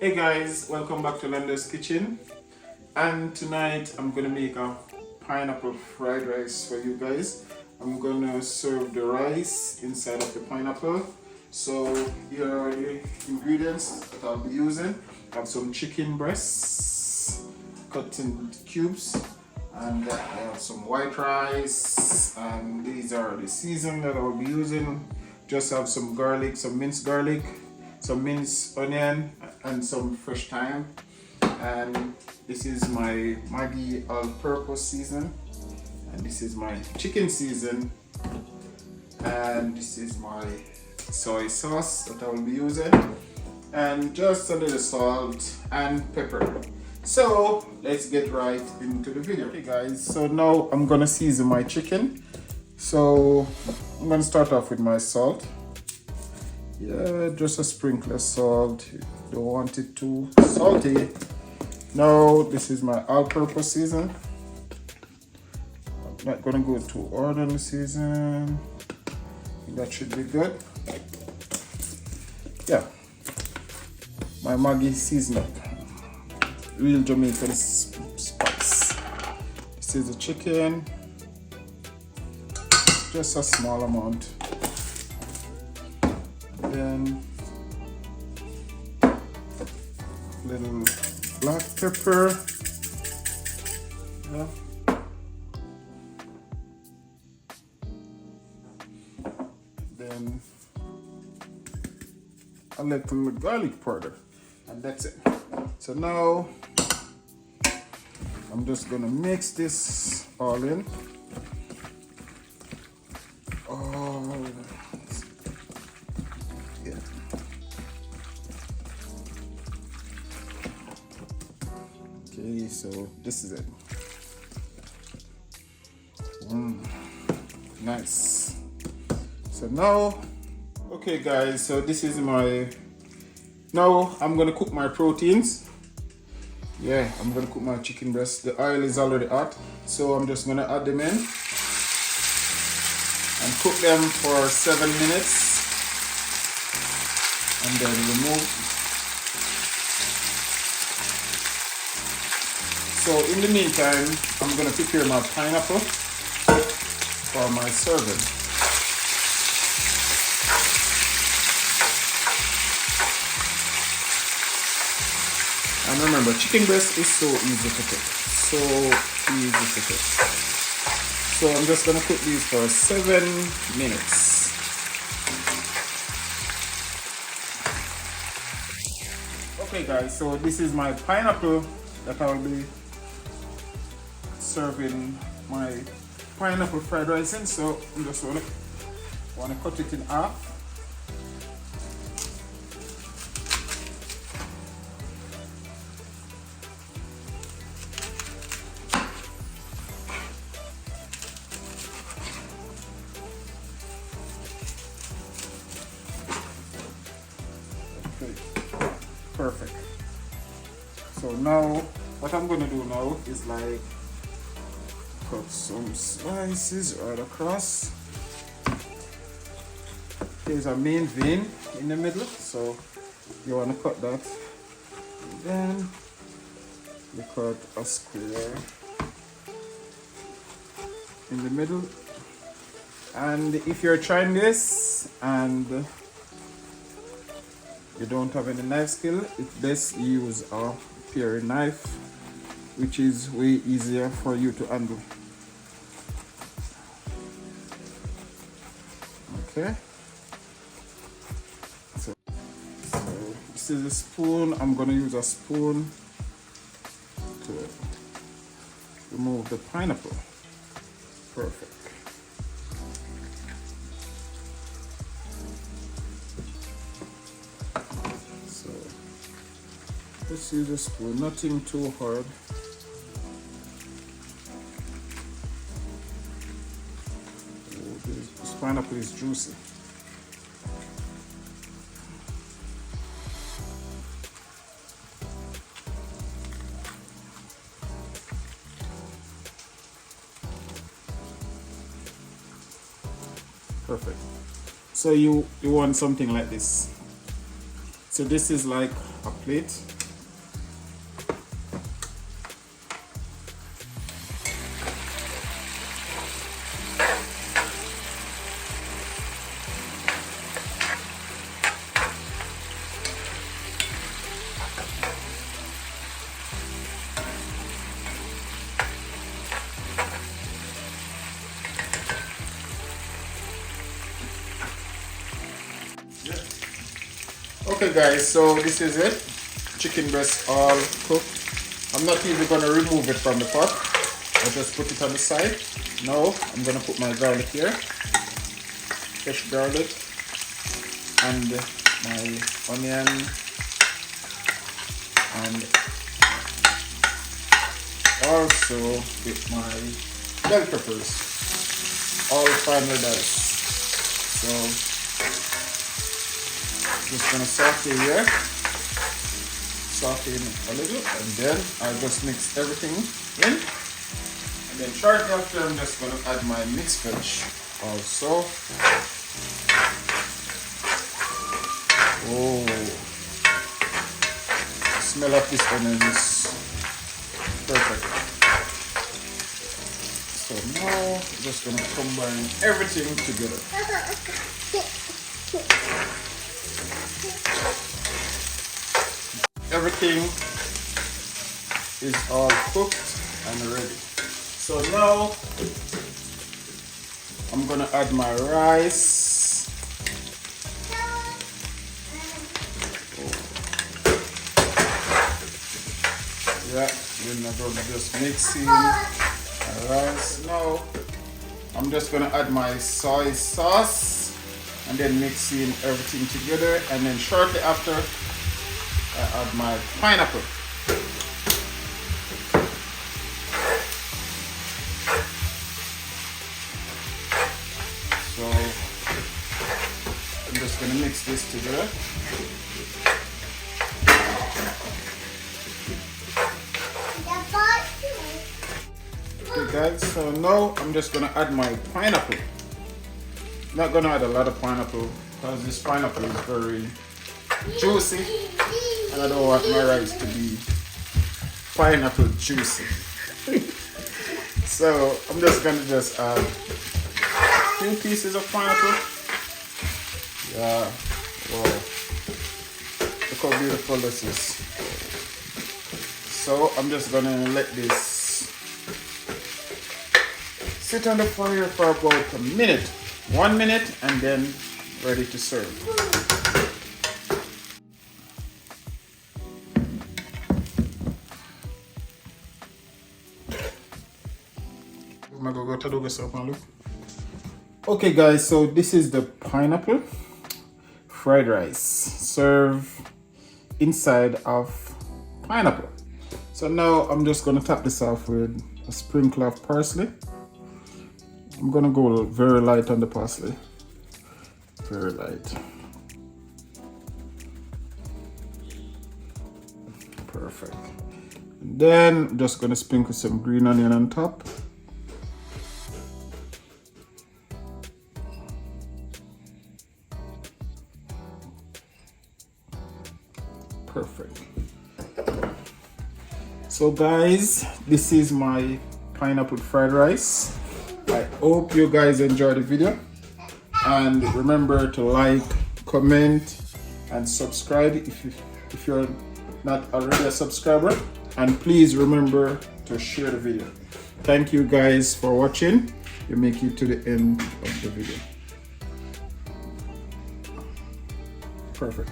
Hey guys, welcome back to Lander's Kitchen. And tonight I'm gonna make a pineapple fried rice for you guys. I'm gonna serve the rice inside of the pineapple. So here are the ingredients that I'll be using. I have some chicken breasts cut in cubes, and I have some white rice, and these are the season that I'll be using. Just have some garlic, some minced garlic, some minced onion, and some fresh thyme. And this is my Maggi all-purpose season, and this is my chicken season, and this is my soy sauce that I will be using, and just a little salt and pepper. So let's get right into the video. Okay guys, so now I'm gonna season my chicken. So I'm gonna start off with my salt. Yeah, just a sprinkle of salt. Don't want it too salty. Now this is my all-purpose season. I'm not gonna go too hard on the season. That should be good. Yeah, my Maggi seasoning, real Jamaican spice. This is the chicken, just a small amount. Then little black pepper. Yeah. Then a little garlic powder, and that's it. So now I'm just gonna mix this all in. Oh, yeah. Okay, so this is it. Nice. So now, okay guys, so this is now I'm gonna cook my proteins. Yeah, I'm gonna cook my chicken breast. The oil is already hot, so I'm just gonna add them in and cook them for 7 minutes, and then remove. So in the meantime, I'm gonna prepare my pineapple for my serving. And remember, chicken breast is so easy to cook. So easy to cook. So I'm just gonna cook these for 7 minutes. Okay guys, so this is my pineapple that I'll be serving my pineapple fried rice in. So I'm just wanna cut it in half. Perfect. So now what I'm gonna do now is like cut some slices right across. There's a main vein in the middle, so you want to cut that, and then you cut a square in the middle. And if you're trying this and you don't have any knife skill, it's best you use a paring knife, which is way easier for you to handle. Okay, so this is a spoon. I'm gonna use a spoon to remove the pineapple. Perfect. Let's use a spoon, nothing too hard. Oh, this pineapple is juicy. Perfect. So you want something like this. So this is like a plate. Okay guys, so this is it. Chicken breast all cooked. I'm not even going to remove it from the pot. I'll just put it on the side. Now I'm going to put my garlic here. Fresh garlic. And my onion. And also with my bell peppers. All finely diced. So just gonna saute here, saute a little, and then I just mix everything in. And then shortly after, I'm just gonna add my mixed veg also. Oh, the smell of this onion is perfect. So now I'm just gonna combine everything together. Everything is all cooked and ready. So now I'm gonna add my rice. Yeah, then I'm gonna just mix in my rice. Now I'm just gonna add my soy sauce and then mix in everything together, and then shortly after I add my pineapple. So I'm just gonna mix this together. Okay guys, so now I'm just gonna add my pineapple. Not gonna add a lot of pineapple because this pineapple is very juicy. And I don't want my rice to be pineapple juicy. So I'm just gonna add a few pieces of pineapple. Yeah, wow. Look how beautiful this is. So I'm just gonna let this sit on the fire for about a minute. 1 minute, and then ready to serve. Okay guys, so this is the pineapple fried rice served inside of pineapple. So now I'm just gonna top this off with a sprinkle of parsley. I'm gonna go very light on the parsley, very light. Perfect. And then I'm just gonna sprinkle some green onion on top. Perfect. So guys, this is my pineapple fried rice. I hope you guys enjoyed the video, and remember to like, comment, and subscribe if you're not already a subscriber, and please remember to share the video. Thank you guys for watching. You make it to the end of the video. Perfect.